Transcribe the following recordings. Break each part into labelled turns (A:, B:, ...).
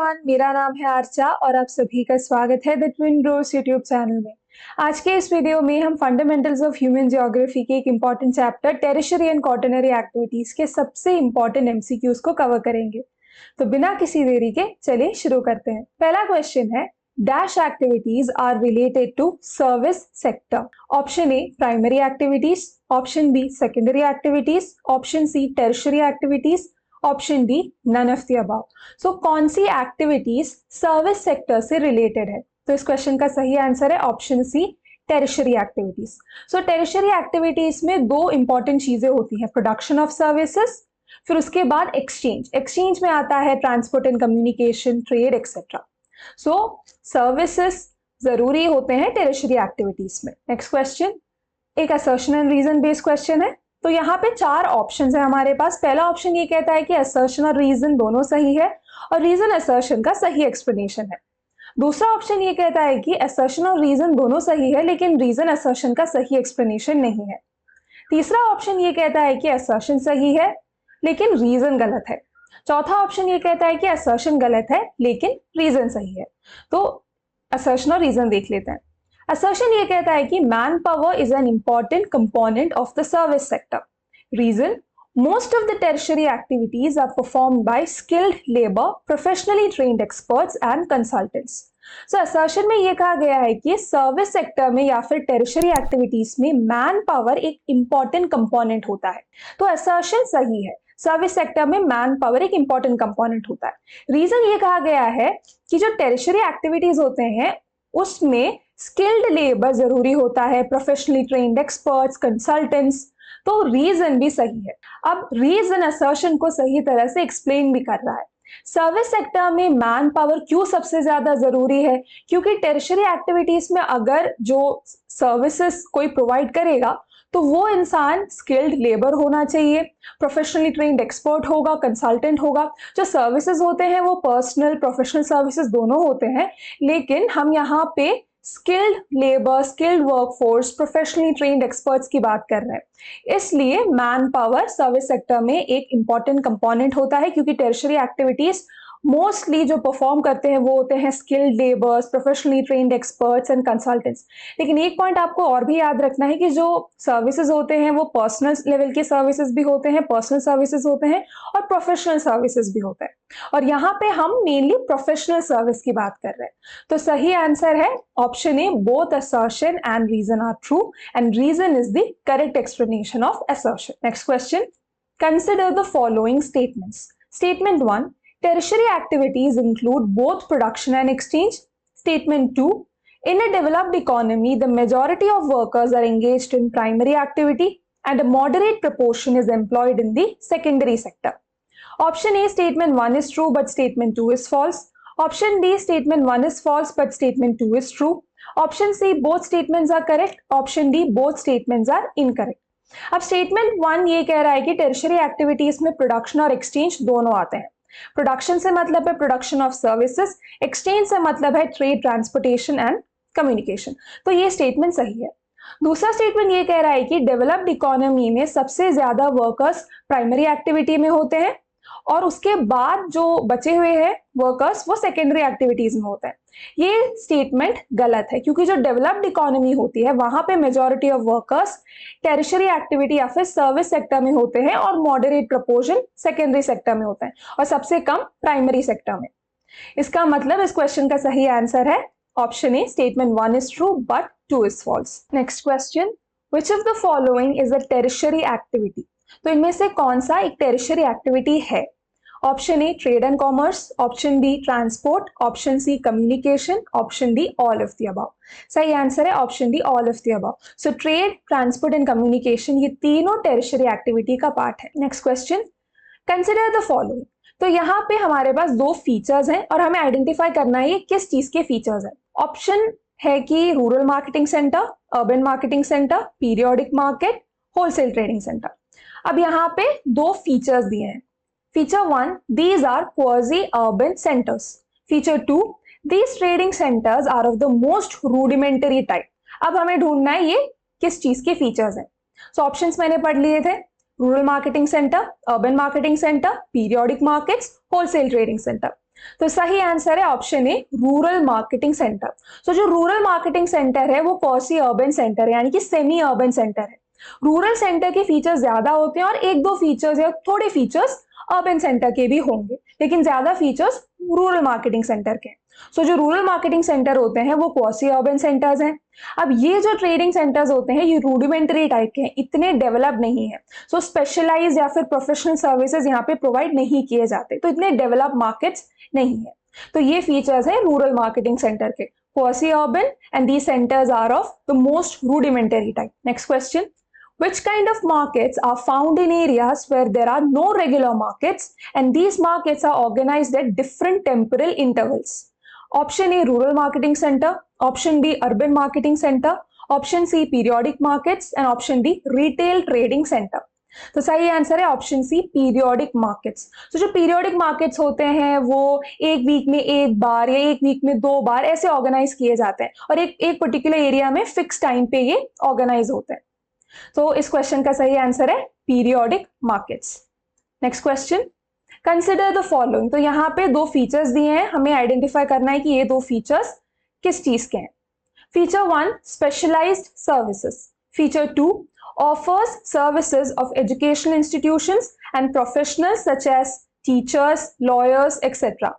A: Everyone, मेरा नाम है आर्चा और आप सभी का स्वागत है the twin Bros YouTube channel में। आज के इस वीडियो में हम फंडामेंटल्स ऑफ ह्यूमन ज्योग्राफी के एक important chapter tertiary and quaternary activities के सबसे इम्पॉर्टेंट एमसीक्यूज को कवर करेंगे। तो बिना किसी देरी के चलिए शुरू करते हैं। पहला क्वेश्चन है, dash activities are related to service sector. Option A primary activities, option B secondary activities, option C tertiary activities, option D none of the above. So कौन सी एक्टिविटीज सर्विस सेक्टर से रिलेटेड है? तो इस question का सही answer है option C tertiary activities. So tertiary activities में दो इंपॉर्टेंट चीजें होती हैं, प्रोडक्शन ऑफ सर्विसेज, फिर उसके बाद एक्सचेंज। एक्सचेंज में आता है transport and communication, trade etcetera. So services जरूरी होते हैं टेरिशरी एक्टिविटीज में। नेक्स्ट क्वेश्चन एक assertion and reason based question है। तो यहाँ पे चार ऑप्शंस है हमारे पास। पहला ऑप्शन ये कहता है कि असर्शन और रीजन दोनों सही है और रीजन असर्शन का सही एक्सप्लेनेशन है। दूसरा ऑप्शन ये कहता है कि असर्शन और रीजन दोनों सही है लेकिन रीजन असर्शन का सही एक्सप्लेनेशन नहीं है। तीसरा ऑप्शन ये कहता है कि असर्शन सही है लेकिन रीजन गलत है। चौथा ऑप्शन ये कहता है कि असर्शन गलत है लेकिन रीजन सही है। तो असर्शन और रीजन देख लेते हैं। Assertion ये कहता है कि manpower is an important component of the service sector. Reason, most of the tertiary activities are performed by skilled labor, professionally trained experts and consultants. So assertion में ये कहा गया है कि सर्विस सेक्टर में या फिर tertiary activities में मैन पावर एक important component होता है। तो assertion सही है, सर्विस सेक्टर में मैन पावर एक इंपॉर्टेंट कंपोनेंट होता है। रीजन ये कहा गया है कि जो टेरिशरी एक्टिविटीज होते हैं उसमें स्किल्ड लेबर जरूरी होता है, प्रोफेशनली ट्रेन्ड एक्सपर्ट्स, कंसल्टेंट्स। तो रीजन भी सही है। अब रीजन असर्शन को सही तरह से एक्सप्लेन भी कर रहा है। सर्विस सेक्टर में मैन पावर क्यों सबसे ज्यादा जरूरी है? क्योंकि टेरिशरी एक्टिविटीज में अगर जो सर्विसेज कोई प्रोवाइड करेगा तो वो इंसान स्किल्ड लेबर होना चाहिए, प्रोफेशनली ट्रेन्ड एक्सपर्ट होगा, कंसल्टेंट होगा। जो सर्विसेज होते हैं वो पर्सनल प्रोफेशनल सर्विसेज दोनों होते हैं, लेकिन हम यहाँ पे skilled labour, skilled workforce, professionally trained experts की बात कर रहे हैं। इसलिए मैन पावर सर्विस सेक्टर में एक इंपॉर्टेंट कंपोनेंट होता है क्योंकि टेरिशरी एक्टिविटीज मोस्टली जो परफॉर्म करते हैं वो होते हैं skilled labours, professionally trained experts and consultants. लेकिन एक पॉइंट आपको और भी याद रखना है कि जो सर्विसेज होते हैं वो पर्सनल लेवल के सर्विसेज भी होते हैं, पर्सनल सर्विसेज होते हैं और प्रोफेशनल सर्विसेज भी होते हैं। और यहाँ पे हम मेनली प्रोफेशनल सर्विस की बात कर रहे हैं। तो सही आंसर है option A, both assertion and reason are true and reason is the correct explanation of assertion. Next question, consider the following statements. Statement 1, tertiary activities include both production and exchange. Statement 2, in a developed economy, the majority of workers are engaged in primary activity and a moderate proportion is employed in the secondary sector. Option A, statement 1 is true but statement 2 is false. Option D, statement 1 is false but statement 2 is true. Option C, both statements are correct. Option D, both statements are incorrect. अब statement 1 ये कह रहा है कि tertiary activities में production और exchange दोनों आते हैं। प्रोडक्शन से मतलब है प्रोडक्शन ऑफ सर्विसेज, एक्सचेंज से मतलब है ट्रेड, ट्रांसपोर्टेशन एंड कम्युनिकेशन। तो ये स्टेटमेंट सही है। दूसरा स्टेटमेंट ये कह रहा है कि डेवलप्ड इकोनॉमी में सबसे ज्यादा वर्कर्स प्राइमरी एक्टिविटी में होते हैं और उसके बाद जो बचे हुए हैं वर्कर्स वो सेकेंडरी एक्टिविटीज में होते हैं। ये स्टेटमेंट गलत है क्योंकि जो डेवलप्ड इकोनॉमी होती है वहां पे majority of workers tertiary activity या फिर सर्विस सेक्टर में होते हैं और मॉडरेट प्रोपोर्शन सेकेंडरी सेक्टर में होता है और सबसे कम प्राइमरी सेक्टर में। इसका मतलब इस क्वेश्चन का सही आंसर है option A, statement 1 is true but 2 is false. Next question, which of the following is a tertiary activity. तो इनमें से कौन सा एक टेरिशरी एक्टिविटी है? Option A, trade and commerce, option B, transport, option C, communication, option D, all of the above. सही answer है option D, all of the above. So trade, transport and communication ये तीनों tertiary activity का part है। Next question, consider the following. तो यहाँ पे हमारे पास दो फीचर्स हैं और हमें आइडेंटिफाई करना है ये किस चीज के फीचर्स हैं। ऑप्शन है कि rural marketing centre, urban marketing centre, periodic market, wholesale trading centre. अब यहाँ पे दो फीचर्स दिए हैं। Feature 1, these are quasi-urban centers. Feature 2, these trading centers are of the most rudimentary type. अब हमें ढूंढना है ये किस चीज के फीचर्स हैं। सो ऑप्शंस मैंने पढ़ लिए थे, rural marketing centre, urban marketing centre, periodic markets, wholesale trading centre. तो सही आंसर है option A, rural marketing centre. So जो रूरल मार्केटिंग सेंटर है वो क्वासी अर्बन सेंटर है, यानी कि सेमी अर्बन सेंटर है। रूरल सेंटर के फीचर्स ज्यादा होते हैं और एक दो फीचर्स या थोड़े फीचर्स अर्बन सेंटर के भी होंगे, लेकिन ज्यादा फीचर्स रूरल मार्केटिंग सेंटर के। सो जो रूरल मार्केटिंग सेंटर होते हैं वो क्वासी अर्बन सेंटर्स हैं। अब ये जो ट्रेडिंग सेंटर्स होते हैं ये रूडिमेंटरी टाइप के हैं, इतने डेवलप नहीं है। सो स्पेशलाइज या फिर प्रोफेशनल सर्विसेज यहाँ पे प्रोवाइड नहीं किए जाते, तो इतने डेवलप मार्केट्स नहीं है। तो ये फीचर्स है रूरल मार्केटिंग सेंटर के, quasi urban, and these centres are of the most rudimentary type. Next question, which kind of markets are found in areas where there are no regular markets and these markets are organized at different temporal intervals? Option A, rural marketing center. Option B, urban marketing center. Option C, periodic markets. And option D, retail trading center. तो सही answer है option सी, periodic markets. तो जो periodic markets होते हैं वो एक week में एक बार या एक वीक में दो बार ऐसे ऑर्गेनाइज किए जाते हैं और एक पर्टिकुलर एरिया में फिक्स टाइम पे ये ऑर्गेनाइज होते हैं। तो इस क्वेश्चन का सही आंसर है periodic markets. Next question, consider the following. तो यहाँ पे दो फीचर्स दिए हैं, हमें आइडेंटिफाई करना है कि ये दो फीचर्स किस चीज के हैं। Feature 1, specialised services. Feature 2, offers services of educational institutions and professionals such as teachers, lawyers, etc.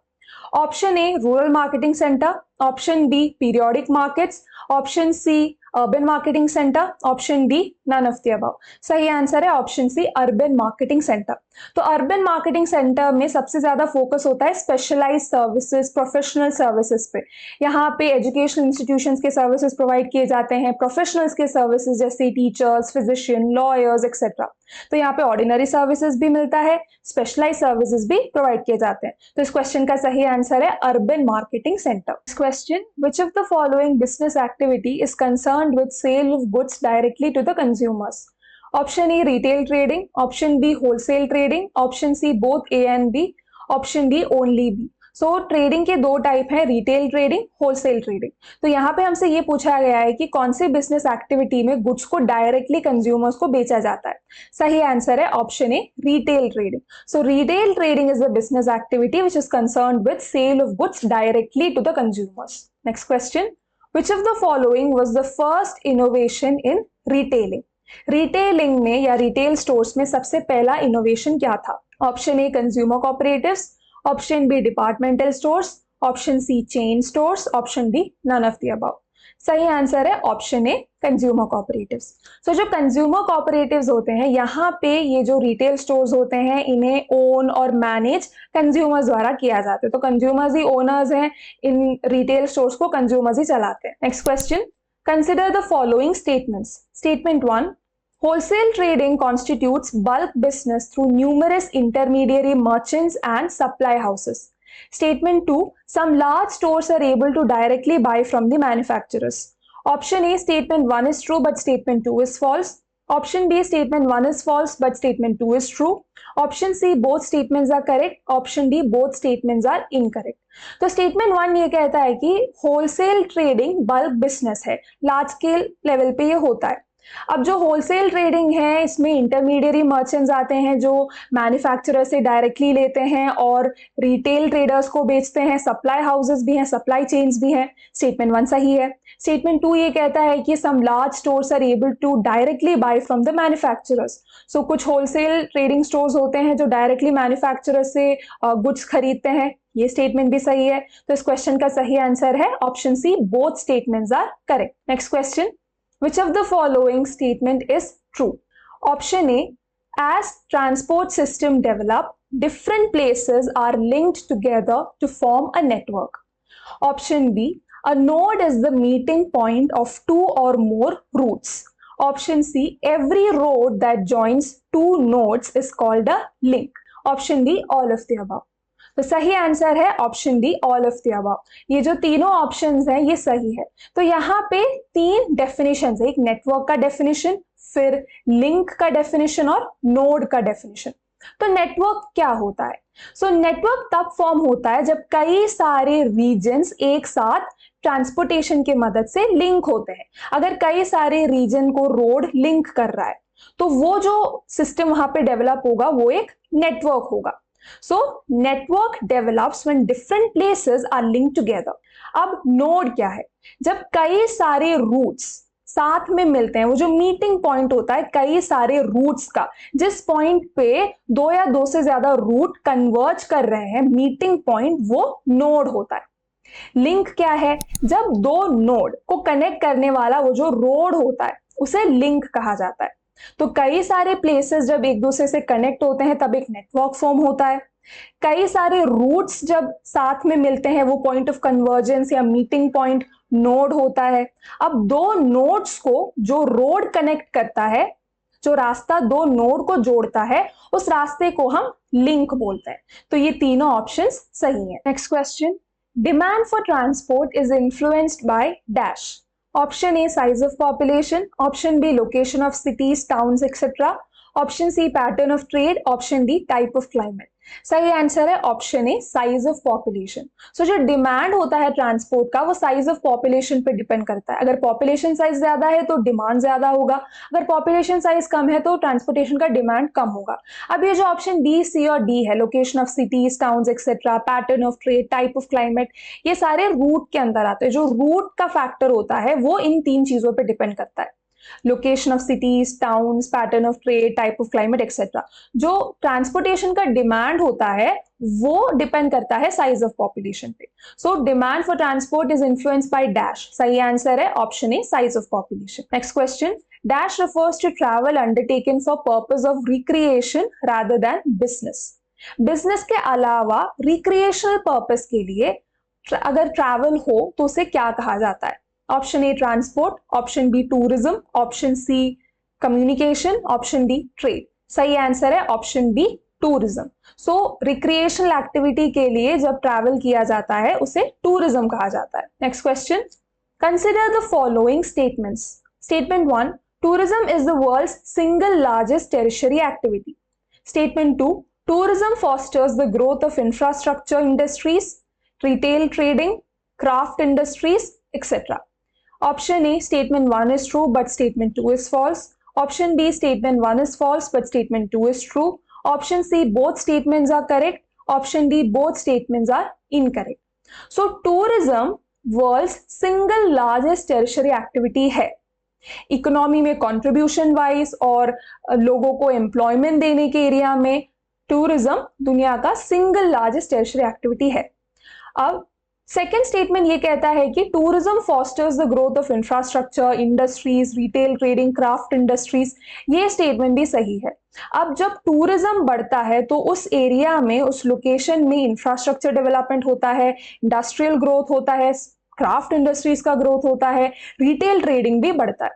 A: Option A, rural marketing center. Option B, periodic markets. Option C, urban marketing center. Option D, none of the above. सही answer है option C, urban marketing centre. तो urban marketing centre में सबसे ज्यादा focus होता है specialised services, professional services पे। यहाँ पे एजुकेशनल इंस्टीट्यूशंस के सर्विसेज प्रोवाइड किए जाते हैं, प्रोफेशनल्स के सर्विसेज जैसे टीचर्स, फिजिशियन, लॉयर्स एक्सेट्रा। तो यहाँ पे ऑर्डिनरी सर्विसेज भी मिलता है, स्पेशलाइज्ड सर्विसेज भी प्रोवाइड किए जाते हैं। तो इस क्वेश्चन का सही आंसर है urban marketing centre. Question, which of the following business activity is concerned with sale of goods directly to the consumers? Option A, retail trading. Option B, wholesale trading. Option C, both A and B. Option D, only B. So trading के दो type है, retail trading, wholesale trading. तो यहाँ पे हमसे ये पूछा गया है कि कौन सी बिजनेस एक्टिविटी में गुड्स को डायरेक्टली कंज्यूमर्स को बेचा जाता है। सही आंसर है option A, retail trading. So retail trading is the business activity which is concerned with sale of goods directly to the consumers. Next question, which of the following was the first innovation in retailing? Retailing में या retail stores में सबसे पहला innovation क्या था? Option A, consumer cooperatives. Option B, departmental stores. Option C, chain stores. Option D, none of the above. सही answer है option A, consumer cooperatives. So जो कंज्यूमर कोऑपरेटिव्स होते हैं, यहाँ पे ये जो रिटेल स्टोर्स होते हैं इन्हें ओन और मैनेज कंज्यूमर्स द्वारा किया जाता है। तो कंज्यूमर्स ही ओनर्स हैं, इन रिटेल स्टोर्स को कंज्यूमर्स ही चलाते हैं। Next question, consider the following statements. Statement 1, wholesale trading constitutes bulk business through numerous intermediary merchants and supply houses. Statement 2, some large stores are able to directly buy from the manufacturers. Option A, statement 1 is true but statement 2 is false. Option B, statement 1 is false but statement 2 is true. Option C, both statements are correct. Option D, both statements are incorrect. तो statement 1 ये कहता है कि wholesale trading bulk business है, large scale level पे ये होता है। अब जो होलसेल ट्रेडिंग है इसमें इंटरमीडियरी मर्चेंट्स आते हैं जो मैन्युफैक्चरर से डायरेक्टली लेते हैं और रिटेल ट्रेडर्स को बेचते हैं, सप्लाई हाउसेस भी हैं, सप्लाई चेन्स भी हैं। स्टेटमेंट 1 सही है। स्टेटमेंट 2 ये कहता है कि some large stores are able to directly buy from the manufacturers. So कुछ होलसेल ट्रेडिंग स्टोर्स होते हैं जो डायरेक्टली मैन्युफैक्चरर से गुड्स खरीदते हैं, ये स्टेटमेंट भी सही है। तो इस क्वेश्चन का सही आंसर है option C, both statements are correct. Next question, which of the following statement is true? Option A, as transport system develop, different places are linked together to form a network. Option B, a node is the meeting point of two or more routes. Option C, every road that joins two nodes is called a link. Option D, all of the above. तो सही answer है option D, all of the above. ये जो तीनों options हैं ये सही है। तो यहाँ पे तीन डेफिनेशंस है, एक नेटवर्क का डेफिनेशन, फिर लिंक का डेफिनेशन और नोड का डेफिनेशन। तो नेटवर्क क्या होता है? सो नेटवर्क तब फॉर्म होता है जब कई सारे रीजन्स एक साथ ट्रांसपोर्टेशन की मदद से लिंक होते हैं। अगर कई सारे रीजन को रोड लिंक कर रहा है तो वो जो सिस्टम वहां पे डेवलप होगा वो एक नेटवर्क होगा। So network develops when different places are linked together. अब नोड क्या है? जब कई सारे रूट्स साथ में मिलते हैं, वो जो मीटिंग पॉइंट होता है कई सारे रूट्स का, जिस पॉइंट पे दो या दो से ज्यादा रूट कन्वर्ज कर रहे हैं, मीटिंग पॉइंट वो नोड होता है। लिंक क्या है? जब दो नोड को कनेक्ट करने वाला वो जो रोड होता है उसे लिंक कहा जाता है। तो कई सारे प्लेसेस जब एक दूसरे से कनेक्ट होते हैं तब एक नेटवर्क फॉर्म होता है। कई सारे रूट्स जब साथ में मिलते हैं वो पॉइंट ऑफ कन्वर्जेंस या मीटिंग पॉइंट नोड होता है। अब दो नोड्स को जो रोड कनेक्ट करता है, जो रास्ता दो नोड को जोड़ता है, उस रास्ते को हम लिंक बोलते हैं। तो ये तीनों ऑप्शंस सही हैं। Next question, demand for transport is influenced by dash. Option A, size of population. Option B, location of cities, towns, etc. Option C, pattern of trade. Option D, type of climate. सही answer है option A, size of population. So जो demand होता है transport का वो size of population पे depend करता है। अगर पॉपुलेशन साइज ज्यादा है तो डिमांड ज्यादा होगा, अगर पॉपुलेशन साइज कम है तो ट्रांसपोर्टेशन का डिमांड कम होगा। अब ये जो ऑप्शन बी, सी और डी है, location of cities, towns etcetera, pattern of trade, type of climate, ये सारे रूट के अंदर आते हैं। जो रूट का फैक्टर होता है वो इन तीन चीजों पर डिपेंड करता है, location of cities, towns, pattern of trade, type of climate etcetera. जो ट्रांसपोर्टेशन का डिमांड होता है वो डिपेंड करता है साइज ऑफ पॉपुलेशन पे। So demand for transport is influenced by dash. सही आंसर है option A, size of population. Next question, dash refers to travel undertaken for purpose of recreation rather than business. Business के अलावा recreational purpose के लिए अगर travel हो तो उसे क्या कहा जाता है? Option A, transport. Option B, tourism. Option C, communication. Option D, trade. सही आंसर है option B, tourism. So recreational activity के लिए जब ट्रैवल किया जाता है उसे टूरिज्म कहा जाता है। Next question, consider the following statements. Statement 1, tourism is the world's single largest tertiary activity. Statement 2, tourism fosters the growth of infrastructure industries, retail trading, craft industries, etc. Option A, statement 1 is true but statement 2 is false. Option B, statement 1 is false but statement 2 is true. Option C, both statements are correct. Option D, both statements are incorrect. So tourism world's single largest tertiary activity है। Economy में contribution wise और लोगों को employment देने के area में tourism दुनिया का सिंगल लार्जेस्ट टर्शियरी एक्टिविटी है। अब सेकेंड स्टेटमेंट ये कहता है कि tourism fosters the growth of infrastructure, industries, retail trading, craft industries. ये स्टेटमेंट भी सही है। अब जब टूरिज्म बढ़ता है तो उस एरिया में, उस लोकेशन में इंफ्रास्ट्रक्चर डेवलपमेंट होता है, इंडस्ट्रियल ग्रोथ होता है, क्राफ्ट इंडस्ट्रीज का ग्रोथ होता है, रिटेल ट्रेडिंग भी बढ़ता है।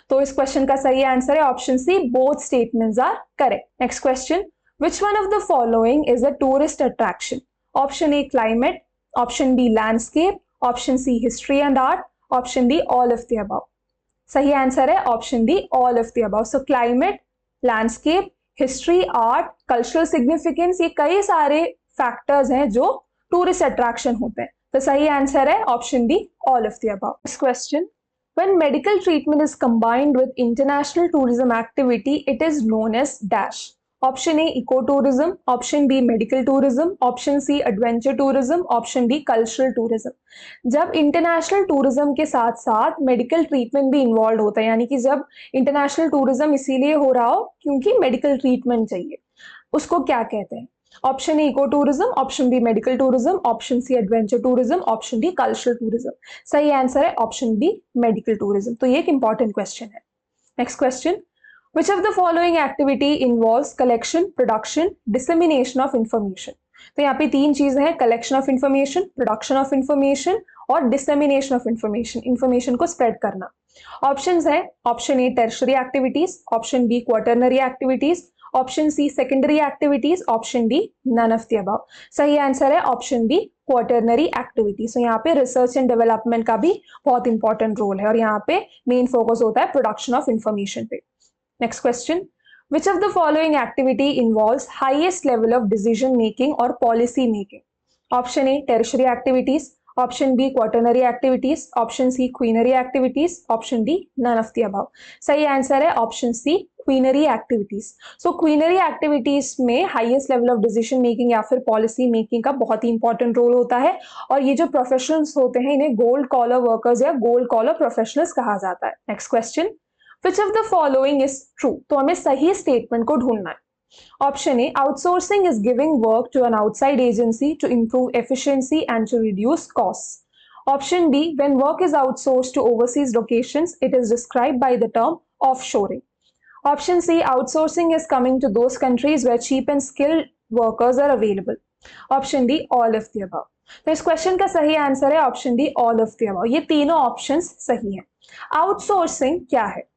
A: तो इस क्वेश्चन का सही आंसर है option C, both statements are correct. Next question, which one of the following is a tourist attraction? Option A, climate. Option B, landscape. Option C, history and art. Option D, all of the above. सही answer है option D, all of the above. So climate, landscape, history, art, cultural significance, ये कई सारे factors हैं जो tourist attraction होते हैं। तो सही आंसर है option D, all of the above. Next question, when medical treatment is combined with international tourism activity, it is known as dash. Option A, ecotourism. Option B, medical tourism. Option C, adventure tourism. Option D, cultural tourism. जब international tourism के साथ साथ medical treatment भी involve होता है, यानी कि जब इंटरनेशनल टूरिज्म इसीलिए हो रहा हो क्योंकि मेडिकल ट्रीटमेंट चाहिए, उसको क्या कहते हैं? Option A, eco tourism. Option B, medical tourism. Option C, adventure tourism. Option D, cultural tourism. सही आंसर है ऑप्शन बी, मेडिकल टूरिज्म। तो ये एक इंपॉर्टेंट क्वेश्चन है। Next question, which of the following activity involves collection, production, dissemination of information? तो यहाँ पे तीन चीजें हैं, collection of information, production of information और डिसेमिनेशन ऑफ इंफॉर्मेशन, इंफॉर्मेशन को स्प्रेड करना। ऑप्शंस है, option A, tertiary activities. Option B, quaternary activities. Option C, secondary activities. Option D, none of the above. सही आंसर है option B, quaternary activities. तो यहाँ पे research and development का भी बहुत इंपॉर्टेंट रोल है और यहाँ पे मेन फोकस होता है प्रोडक्शन ऑफ इंफॉर्मेशन पे। Next question, which of the following activity involves highest level of decision making और policy making? Option A, tertiary activities. Option B quaternary activities, option C quinary activities, option D none of the above. सही answer है option C quinary activities. So quinary activities में highest level of decision making या फिर policy making का बहुत ही important role होता है, और ये जो प्रोफेशनल्स होते हैं इन्हें गोल्ड कॉलर वर्कर्स या गोल्ड कॉलर प्रोफेशनल्स कहा जाता है। Next question, which of the following is true? तो हमें सही स्टेटमेंट को ढूंढना है। Option A, outsourcing is giving work to an outside agency to improve efficiency and to reduce costs. Option B, when work is outsourced to overseas locations, it is described by the term offshoring. Option C, outsourcing is coming to those countries where cheap and skilled workers are available. Option D, all of the above. तो इस question का सही answer है option D, all of the above. ये तीनों options सही हैं। Outsourcing क्या है?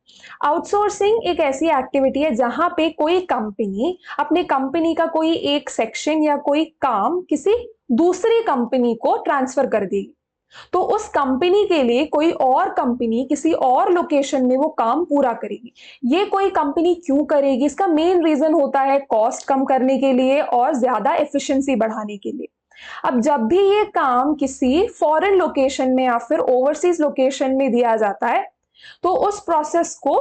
A: आउटसोर्सिंग एक ऐसी एक्टिविटी है जहां पे कोई कंपनी अपने कंपनी का कोई एक सेक्शन या कोई काम किसी दूसरी कंपनी को ट्रांसफर कर देगी, तो उस कंपनी के लिए कोई और कंपनी किसी और लोकेशन में वो काम पूरा करेगी। ये कोई कंपनी क्यों करेगी? इसका मेन रीजन होता है कॉस्ट कम करने के लिए और ज्यादा एफिशिएंसी बढ़ाने के लिए। अब जब भी ये काम किसी फॉरेन लोकेशन में या फिर ओवरसीज लोकेशन में दिया जाता है तो उस प्रोसेस को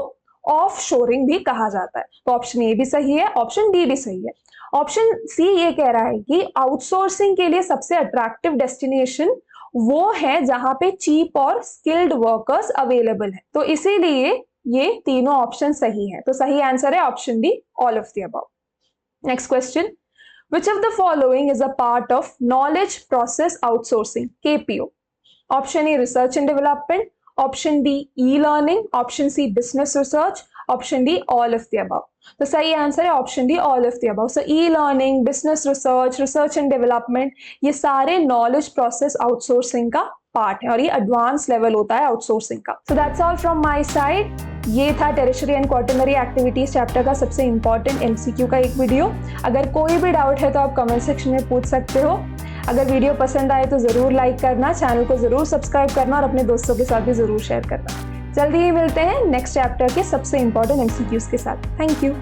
A: ऑफ शोरिंग भी कहा जाता है। तो ऑप्शन ए भी सही है, ऑप्शन डी भी सही है। ऑप्शन सी ये कह रहा है कि आउटसोर्सिंग के लिए सबसे अट्रैक्टिव डेस्टिनेशन वो है जहां पे चीप और स्किल्ड वर्कर्स अवेलेबल है, तो इसीलिए ये तीनों ऑप्शन सही है। तो सही आंसर है option D, all of the above. Next question, which of the following is a part of knowledge process outsourcing, KPO? Option A, research and development, option B, e-learning, option C, business research, option D, all of the above. तो सही answer है option D, all of the above. So e-learning, business research, research and development, ये सारे knowledge process outsourcing का part है और ये advance level होता है आउटसोर्सिंग का। So that's all from my side. ये था tertiary and quaternary activities chapter का सबसे इंपॉर्टेंट एमसीक्यू का एक वीडियो। अगर कोई भी डाउट है तो आप कमेंट सेक्शन में पूछ सकते हो। अगर वीडियो पसंद आए तो जरूर लाइक करना, चैनल को जरूर सब्सक्राइब करना और अपने दोस्तों के साथ भी जरूर शेयर करना। जल्दी ही मिलते हैं नेक्स्ट चैप्टर के सबसे इंपॉर्टेंट एमसीक्यूज के साथ। Thank you.